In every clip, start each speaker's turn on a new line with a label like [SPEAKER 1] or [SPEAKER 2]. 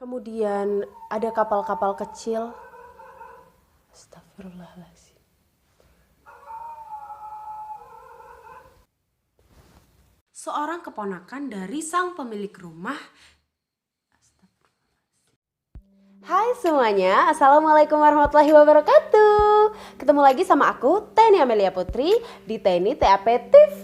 [SPEAKER 1] Kemudian ada kapal-kapal kecil. Astagfirullahaladzim. Seorang keponakan dari sang pemilik rumah. Hai semuanya, Assalamualaikum warahmatullahi wabarakatuh. Ketemu lagi sama aku, Teni Amelia Putri di Teni TAP TV.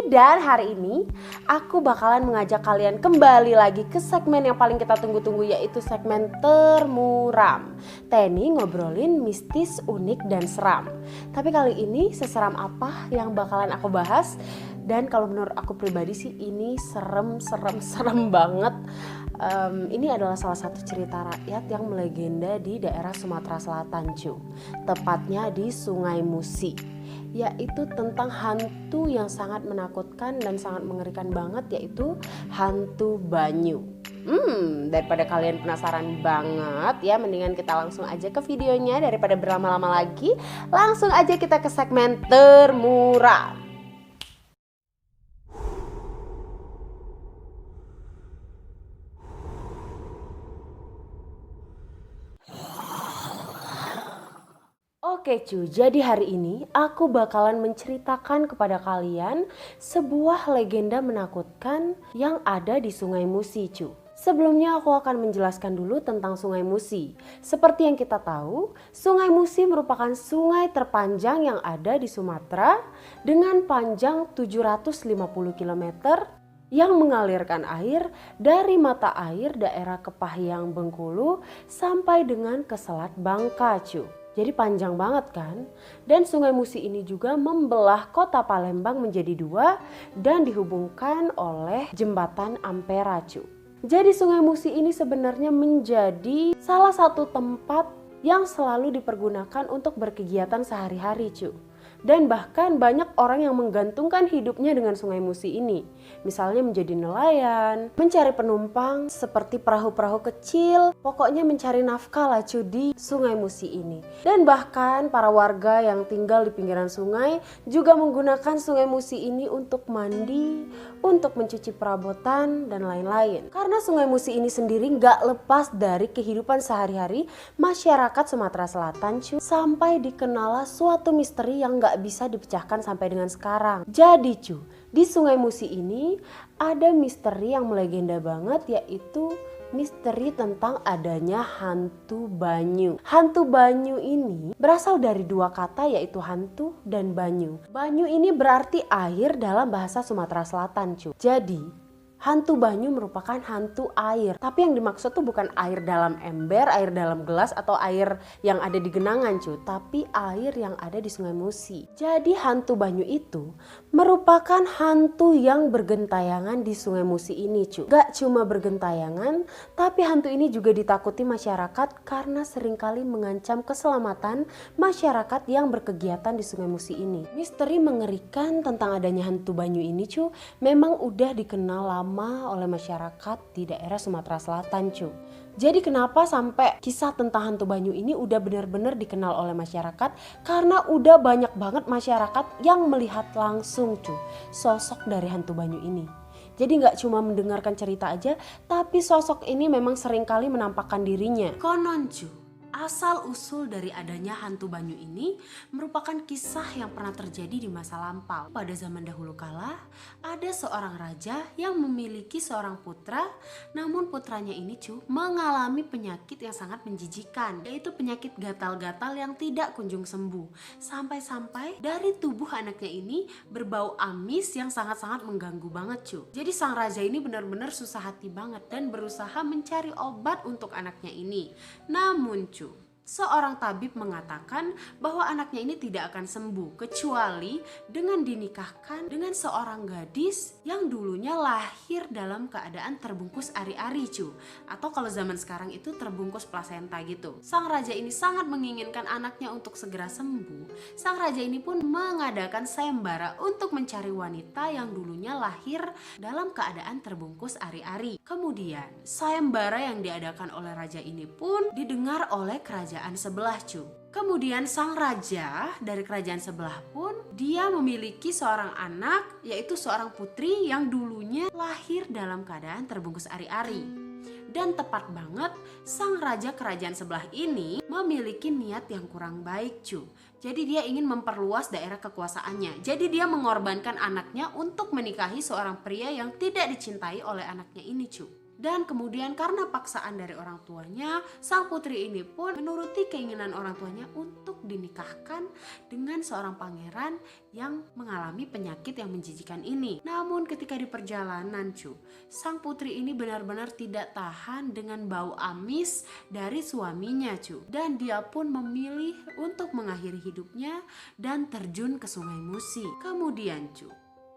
[SPEAKER 1] Dan hari ini aku bakalan mengajak kalian kembali lagi ke segmen yang paling kita tunggu-tunggu, yaitu segmen termuram. Teni ngobrolin mistis, unik, dan seram. Tapi kali ini seseram apa yang bakalan aku bahas? Dan kalau menurut aku pribadi sih ini serem banget. Ini adalah salah satu cerita rakyat yang melegenda di daerah Sumatera Selatan, cu. Tepatnya di Sungai Musi, yaitu tentang hantu yang sangat menakutkan dan sangat mengerikan banget, yaitu hantu Banyu. Daripada kalian penasaran banget ya, mendingan kita langsung aja ke videonya daripada berlama-lama lagi. Langsung aja kita ke segmen termuram. Oke cu, jadi hari ini aku bakalan menceritakan kepada kalian sebuah legenda menakutkan yang ada di Sungai Musi, cu. Sebelumnya aku akan menjelaskan dulu tentang Sungai Musi. Seperti yang kita tahu, Sungai Musi merupakan sungai terpanjang yang ada di Sumatera dengan panjang 750 km yang mengalirkan air dari mata air daerah Kepahyang, Bengkulu sampai dengan ke Selat Bangka, cu. Jadi panjang banget kan? Dan Sungai Musi ini juga membelah kota Palembang menjadi dua dan dihubungkan oleh jembatan Ampera, cu. Jadi Sungai Musi ini sebenarnya menjadi salah satu tempat yang selalu dipergunakan untuk berkegiatan sehari-hari, cu. Dan bahkan banyak orang yang menggantungkan hidupnya dengan Sungai Musi ini. Misalnya menjadi nelayan, mencari penumpang seperti perahu-perahu kecil. Pokoknya mencari nafkah lah cu di Sungai Musi ini. Dan bahkan para warga yang tinggal di pinggiran sungai juga menggunakan Sungai Musi ini untuk mandi, untuk mencuci perabotan dan lain-lain. Karena Sungai Musi ini sendiri gak lepas dari kehidupan sehari-hari masyarakat Sumatera Selatan, cu. Sampai dikenal suatu misteri yang gak bisa dipecahkan sampai dengan sekarang. Jadi cu, di Sungai Musi ini ada misteri yang melegenda banget, yaitu misteri tentang adanya hantu Banyu. Hantu Banyu ini berasal dari dua kata, yaitu hantu dan banyu. Banyu ini berarti air dalam bahasa Sumatera Selatan, cu. Jadi hantu Banyu merupakan hantu air. Tapi yang dimaksud tuh bukan air dalam ember, air dalam gelas, atau air yang ada di genangan, cu. Tapi air yang ada di Sungai Musi. Jadi hantu Banyu itu merupakan hantu yang bergentayangan di Sungai Musi ini, cu. Gak cuma bergentayangan, tapi hantu ini juga ditakuti masyarakat karena seringkali mengancam keselamatan masyarakat yang berkegiatan di Sungai Musi ini. Misteri mengerikan tentang adanya hantu Banyu ini, cu, memang udah dikenal lama oleh masyarakat di daerah Sumatera Selatan, cu. Jadi kenapa sampai kisah tentang hantu Banyu ini udah benar-benar dikenal oleh masyarakat? Karena udah banyak banget masyarakat yang melihat langsung, cu, sosok dari hantu Banyu ini. Jadi gak cuma mendengarkan cerita aja, tapi sosok ini memang seringkali menampakkan dirinya. Konon, cu, asal-usul dari adanya hantu Banyu ini merupakan kisah yang pernah terjadi di masa lampau. Pada zaman dahulu kala, ada seorang raja yang memiliki seorang putra, namun putranya ini mengalami penyakit yang sangat menjijikan, yaitu penyakit gatal-gatal yang tidak kunjung sembuh. Sampai-sampai dari tubuh anaknya ini berbau amis yang sangat-sangat mengganggu banget, cu. Jadi sang raja ini benar-benar susah hati banget dan berusaha mencari obat untuk anaknya ini. Namun, cu, seorang tabib mengatakan bahwa anaknya ini tidak akan sembuh kecuali dengan dinikahkan dengan seorang gadis yang dulunya lahir dalam keadaan terbungkus ari-ari, cu. Atau kalau zaman sekarang itu terbungkus plasenta gitu. Sang raja ini sangat menginginkan anaknya untuk segera sembuh. Sang raja ini pun mengadakan sayembara untuk mencari wanita yang dulunya lahir dalam keadaan terbungkus ari-ari. Kemudian sayembara yang diadakan oleh raja ini pun didengar oleh kerajaan sebelah, cu. Kemudian sang raja dari kerajaan sebelah pun dia memiliki seorang anak, yaitu seorang putri yang dulunya lahir dalam keadaan terbungkus ari-ari.
[SPEAKER 2] Dan tepat banget, sang raja kerajaan sebelah ini memiliki niat yang kurang baik, cu. Jadi dia ingin memperluas daerah kekuasaannya. Jadi dia mengorbankan anaknya untuk menikahi seorang pria yang tidak dicintai oleh anaknya ini, cu. Dan kemudian karena paksaan dari orang tuanya, sang putri ini pun menuruti keinginan orang tuanya untuk dinikahkan dengan seorang pangeran yang mengalami penyakit yang menjijikan ini. Namun ketika di perjalanan, cu, sang putri ini benar-benar tidak tahan dengan bau amis dari suaminya, cu. Dan dia pun memilih untuk mengakhiri hidupnya dan terjun ke Sungai Musi. Kemudian, cu,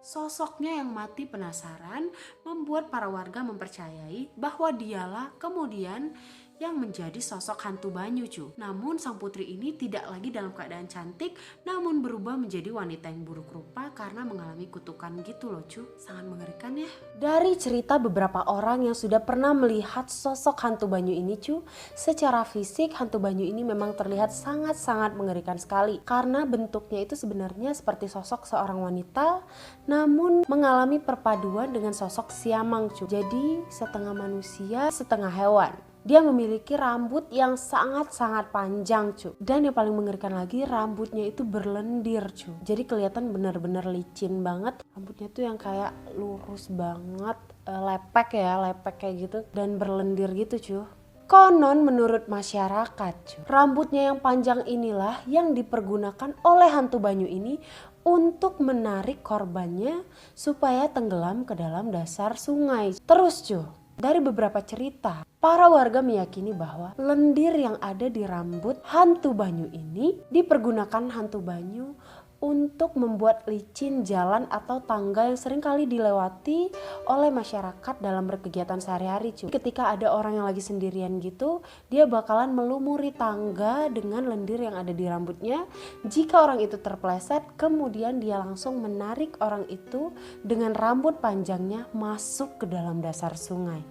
[SPEAKER 2] sosoknya yang mati penasaran membuat para warga mempercayai bahwa dialah kemudian yang menjadi sosok hantu Banyu, cu. Namun sang putri ini tidak lagi dalam keadaan cantik, namun berubah menjadi wanita yang buruk rupa karena mengalami kutukan gitu loh, cu. Sangat mengerikan ya.
[SPEAKER 1] Dari cerita beberapa orang yang sudah pernah melihat sosok hantu Banyu ini, cu, secara fisik hantu Banyu ini memang terlihat sangat-sangat mengerikan sekali. Karena bentuknya itu sebenarnya seperti sosok seorang wanita, namun mengalami perpaduan dengan sosok siamang, cu. Jadi setengah manusia, setengah hewan. Dia memiliki rambut yang sangat-sangat panjang, cu. Dan yang paling mengerikan lagi, rambutnya itu berlendir, cu. Jadi kelihatan benar-benar licin banget. Rambutnya tuh yang kayak lurus banget, lepek kayak gitu, dan berlendir gitu, cu. Konon menurut masyarakat, cu, rambutnya yang panjang inilah yang dipergunakan oleh hantu Banyu ini untuk menarik korbannya supaya tenggelam ke dalam dasar sungai. Terus, cu, dari beberapa cerita, para warga meyakini bahwa lendir yang ada di rambut hantu Banyu ini dipergunakan hantu Banyu untuk membuat licin jalan atau tangga yang sering kali dilewati oleh masyarakat dalam berkegiatan sehari-hari, cu. Ketika ada orang yang lagi sendirian gitu, dia bakalan melumuri tangga dengan lendir yang ada di rambutnya. Jika orang itu terpleset, kemudian dia langsung menarik orang itu dengan rambut panjangnya masuk ke dalam dasar sungai.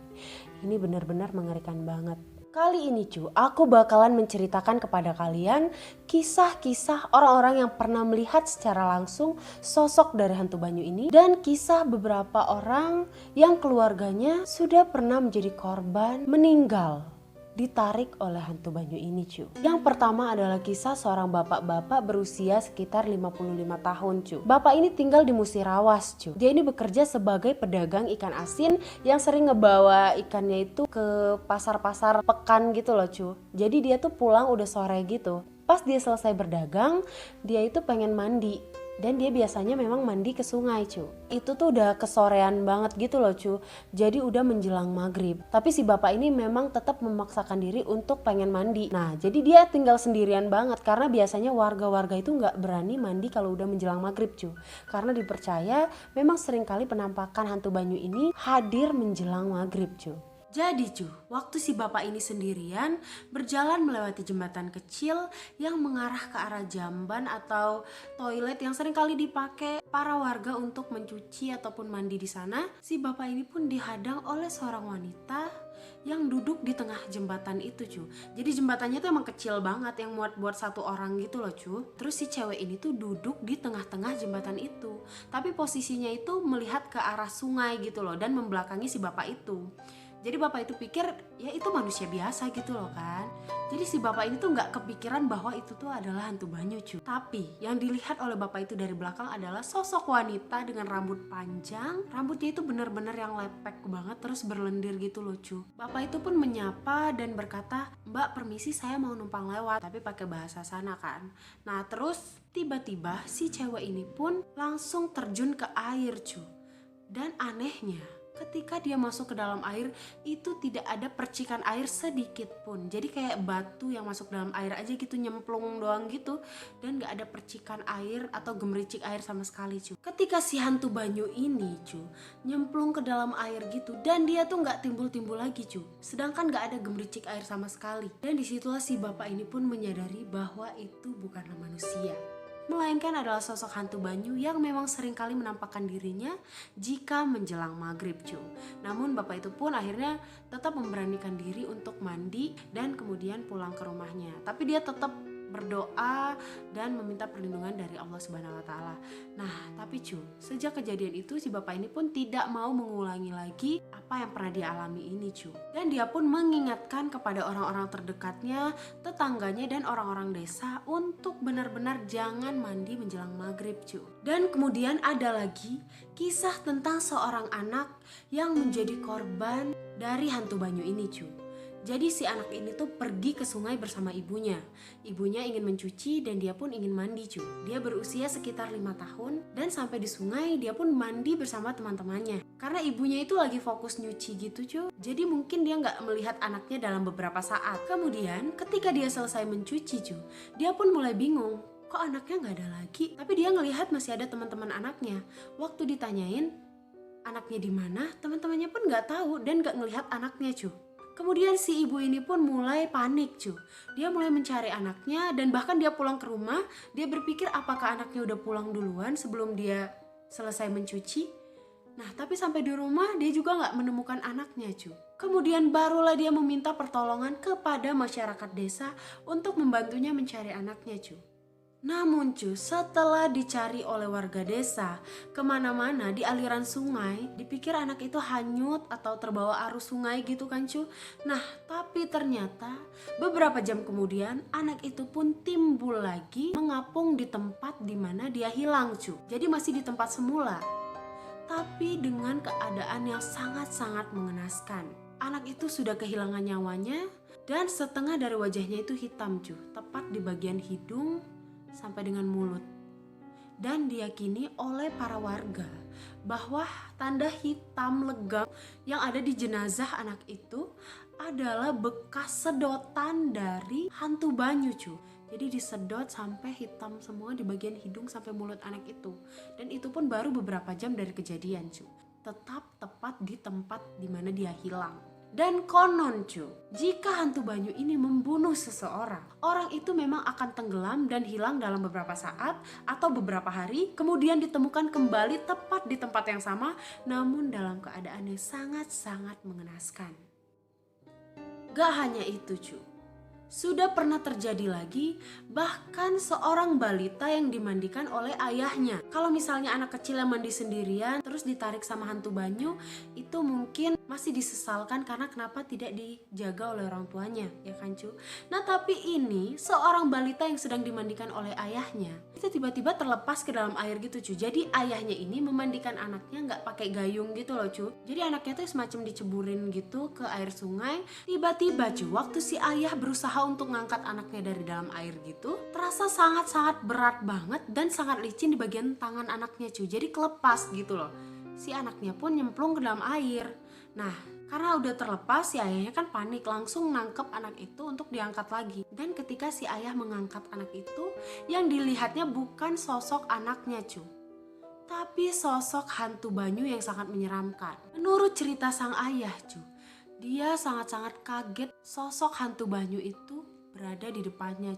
[SPEAKER 1] Ini benar-benar mengerikan banget. Kali ini, cu, aku bakalan menceritakan kepada kalian kisah-kisah orang-orang yang pernah melihat secara langsung sosok dari hantu Banyu ini, dan kisah beberapa orang yang keluarganya sudah pernah menjadi korban meninggal ditarik oleh hantu Banyu ini, cu. Yang pertama adalah kisah seorang bapak-bapak berusia sekitar 55 tahun, cu. Bapak ini tinggal di Musirawas, cu. Dia ini bekerja sebagai pedagang ikan asin yang sering ngebawa ikannya itu ke pasar-pasar pekan gitu loh, cu. Jadi dia tuh pulang udah sore gitu. Pas dia selesai berdagang, dia itu pengen mandi. Dan dia biasanya memang mandi ke sungai, cu. Itu tuh udah kesorean banget gitu loh, cu. Jadi udah menjelang maghrib. Tapi si bapak ini memang tetap memaksakan diri untuk pengen mandi. Nah, jadi dia tinggal sendirian banget. Karena biasanya warga-warga itu gak berani mandi kalau udah menjelang maghrib, cu. Karena dipercaya memang seringkali penampakan hantu Banyu ini hadir menjelang maghrib, cu.
[SPEAKER 2] Jadi, cu, waktu si bapak ini sendirian berjalan melewati jembatan kecil yang mengarah ke arah jamban atau toilet yang sering kali dipakai para warga untuk mencuci ataupun mandi di sana, si bapak ini pun dihadang oleh seorang wanita yang duduk di tengah jembatan itu, cu. Jadi jembatannya tuh emang kecil banget, yang muat buat satu orang gitu loh, cu. Terus si cewek ini tuh duduk di tengah-tengah jembatan itu, tapi posisinya itu melihat ke arah sungai gitu loh, dan membelakangi si bapak itu. Jadi bapak itu pikir ya itu manusia biasa gitu loh kan. Jadi si bapak ini tuh gak kepikiran bahwa itu tuh adalah hantu Banyu, cu. Tapi yang dilihat oleh bapak itu dari belakang adalah sosok wanita dengan rambut panjang. Rambutnya itu benar-benar yang lepek banget, terus berlendir gitu loh, cu. Bapak itu pun menyapa dan berkata, "Mbak, permisi, saya mau numpang lewat." Tapi pakai bahasa sana kan. Nah terus tiba-tiba si cewek ini pun langsung terjun ke air, cu. Dan anehnya, ketika dia masuk ke dalam air, itu tidak ada percikan air sedikit pun. Jadi kayak batu yang masuk dalam air aja gitu, nyemplung doang gitu. Dan gak ada percikan air atau gemericik air sama sekali, cu. Ketika si hantu Banyu ini, cu, nyemplung ke dalam air gitu, dan dia tuh gak timbul-timbul lagi, cu. Sedangkan gak ada gemericik air sama sekali. Dan disitulah si bapak ini pun menyadari bahwa itu bukanlah manusia, melainkan adalah sosok hantu Banyu yang memang seringkali menampakkan dirinya jika menjelang maghrib, cu. Namun bapak itu pun akhirnya tetap memberanikan diri untuk mandi dan kemudian pulang ke rumahnya. Tapi dia tetap berdoa dan meminta perlindungan dari Allah Subhanahu wa taala. Nah, tapi sejak kejadian itu si bapak ini pun tidak mau mengulangi lagi apa yang pernah dia alami ini, Dan dia pun mengingatkan kepada orang-orang terdekatnya, tetangganya dan orang-orang desa untuk benar-benar jangan mandi menjelang maghrib, Dan kemudian ada lagi kisah tentang seorang anak yang menjadi korban dari hantu banyu ini, Jadi si anak ini tuh pergi ke sungai bersama ibunya. Ibunya ingin mencuci dan dia pun ingin mandi, Dia berusia sekitar 5 tahun dan sampai di sungai dia pun mandi bersama teman-temannya. Karena ibunya itu lagi fokus nyuci gitu, Jadi mungkin dia nggak melihat anaknya dalam beberapa saat. Kemudian ketika dia selesai mencuci, dia pun mulai bingung. Kok anaknya nggak ada lagi? Tapi dia ngelihat masih ada teman-teman anaknya. Waktu ditanyain anaknya di mana, teman-temannya pun nggak tahu dan nggak ngelihat anaknya, Kemudian si ibu ini pun mulai panik, Dia mulai mencari anaknya dan bahkan dia pulang ke rumah, dia berpikir apakah anaknya udah pulang duluan sebelum dia selesai mencuci. Nah, tapi sampai di rumah dia juga nggak menemukan anaknya, Kemudian barulah dia meminta pertolongan kepada masyarakat desa untuk membantunya mencari anaknya, Namun setelah dicari oleh warga desa kemana-mana di aliran sungai, dipikir anak itu hanyut atau terbawa arus sungai gitu kan, Nah, tapi ternyata beberapa jam kemudian anak itu pun timbul lagi mengapung di tempat di mana dia hilang, Jadi masih di tempat semula, tapi dengan keadaan yang sangat-sangat mengenaskan. Anak itu sudah kehilangan nyawanya dan setengah dari wajahnya itu hitam, tepat di bagian hidung sampai dengan mulut. Dan diyakini oleh para warga bahwa tanda hitam legam yang ada di jenazah anak itu adalah bekas sedotan dari hantu banyu, Jadi disedot sampai hitam semua di bagian hidung sampai mulut anak itu. Dan itu pun baru beberapa jam dari kejadian, Tetap tepat di tempat di mana dia hilang. Dan konon, jika hantu banyu ini membunuh seseorang, orang itu memang akan tenggelam dan hilang dalam beberapa saat atau beberapa hari, kemudian ditemukan kembali tepat di tempat yang sama, namun dalam keadaan yang sangat-sangat mengenaskan. Gak hanya itu, sudah pernah terjadi lagi bahkan seorang balita yang dimandikan oleh ayahnya. Kalau misalnya anak kecil yang mandi sendirian terus ditarik sama hantu banyu, itu mungkin masih disesalkan karena kenapa tidak dijaga oleh orang tuanya, ya kan, Nah, tapi ini seorang balita yang sedang dimandikan oleh ayahnya itu tiba-tiba terlepas ke dalam air gitu, Jadi ayahnya ini memandikan anaknya nggak pakai gayung gitu loh, Jadi anaknya tuh semacam diceburin gitu ke air sungai. Tiba-tiba waktu si ayah berusaha untuk ngangkat anaknya dari dalam air gitu, terasa sangat-sangat berat banget dan sangat licin di bagian tangan anaknya, Jadi kelepas gitu loh. Si anaknya pun nyemplung ke dalam air. Nah, karena udah terlepas, si ayahnya kan panik, langsung nangkep anak itu untuk diangkat lagi. Dan ketika si ayah mengangkat anak itu, yang dilihatnya bukan sosok anaknya, tapi sosok hantu banyu yang sangat menyeramkan. Menurut cerita sang ayah, dia sangat-sangat kaget sosok hantu banyu itu berada di depannya,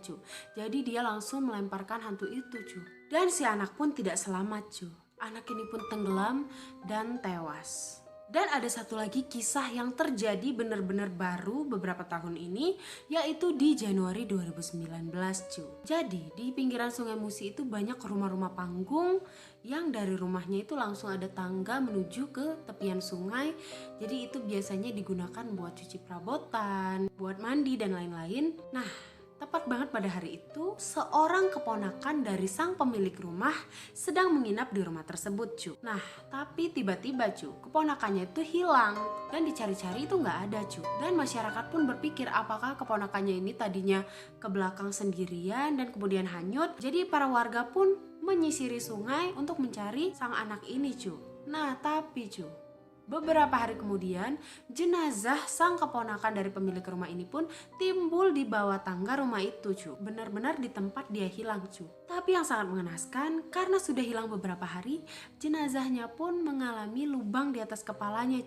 [SPEAKER 2] Jadi dia langsung melemparkan hantu itu, Dan si anak pun tidak selamat, Anak ini pun tenggelam dan tewas. Dan ada satu lagi kisah yang terjadi benar-benar baru beberapa tahun ini, yaitu di Januari 2019, Jadi di pinggiran Sungai Musi itu banyak rumah-rumah panggung yang dari rumahnya itu langsung ada tangga menuju ke tepian sungai. Jadi itu biasanya digunakan buat cuci perabotan, buat mandi dan lain-lain. Nah, tepat banget pada hari itu, seorang keponakan dari sang pemilik rumah sedang menginap di rumah tersebut, Nah, tapi tiba-tiba, keponakannya itu hilang dan dicari-cari itu nggak ada, Dan masyarakat pun berpikir apakah keponakannya ini tadinya ke belakang sendirian dan kemudian hanyut. Jadi para warga pun menyisiri sungai untuk mencari sang anak ini, Nah, tapi, beberapa hari kemudian, jenazah sang keponakan dari pemilik rumah ini pun timbul di bawah tangga rumah itu, Benar-benar di tempat dia hilang, Tapi yang sangat mengenaskan, karena sudah hilang beberapa hari, jenazahnya pun mengalami lubang di atas kepalanya,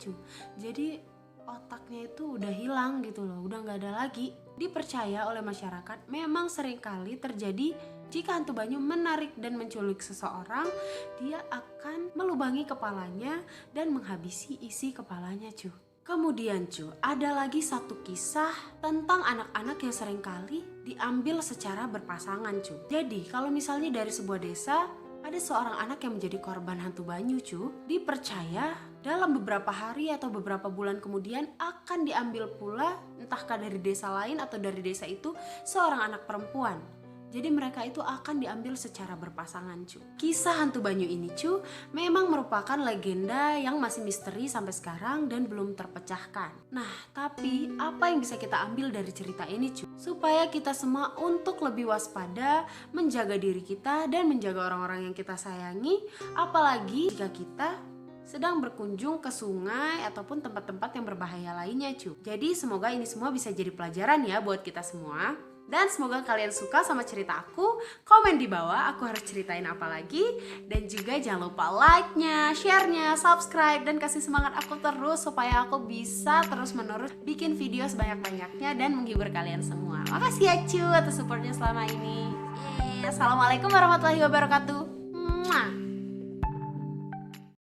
[SPEAKER 2] Jadi otaknya itu udah hilang gitu loh, udah gak ada lagi. Dipercaya oleh masyarakat memang seringkali terjadi jika hantu banyu menarik dan menculik seseorang, dia akan melubangi kepalanya dan menghabisi isi kepalanya, Kemudian ada lagi satu kisah tentang anak-anak yang seringkali diambil secara berpasangan Jadi kalau misalnya dari sebuah desa ada seorang anak yang menjadi korban hantu banyu dipercaya dalam beberapa hari atau beberapa bulan kemudian akan diambil pula entahkah dari desa lain atau dari desa itu seorang anak perempuan. Jadi mereka itu akan diambil secara berpasangan Kisah hantu banyu ini memang merupakan legenda yang masih misteri sampai sekarang dan belum terpecahkan. Nah tapi apa yang bisa kita ambil dari cerita ini supaya kita semua untuk lebih waspada, menjaga diri kita dan menjaga orang-orang yang kita sayangi. Apalagi jika kita sedang berkunjung ke sungai ataupun tempat-tempat yang berbahaya lainnya Jadi semoga ini semua bisa jadi pelajaran ya buat kita semua. Dan semoga kalian suka sama cerita aku. Komen di bawah aku harus ceritain apa lagi. Dan juga jangan lupa like-nya, share-nya, subscribe, dan kasih semangat aku terus supaya aku bisa terus-menerus bikin video sebanyak-banyaknya dan menghibur kalian semua. Makasih ya atas supportnya selama ini. Assalamualaikum warahmatullahi wabarakatuh. Mwah.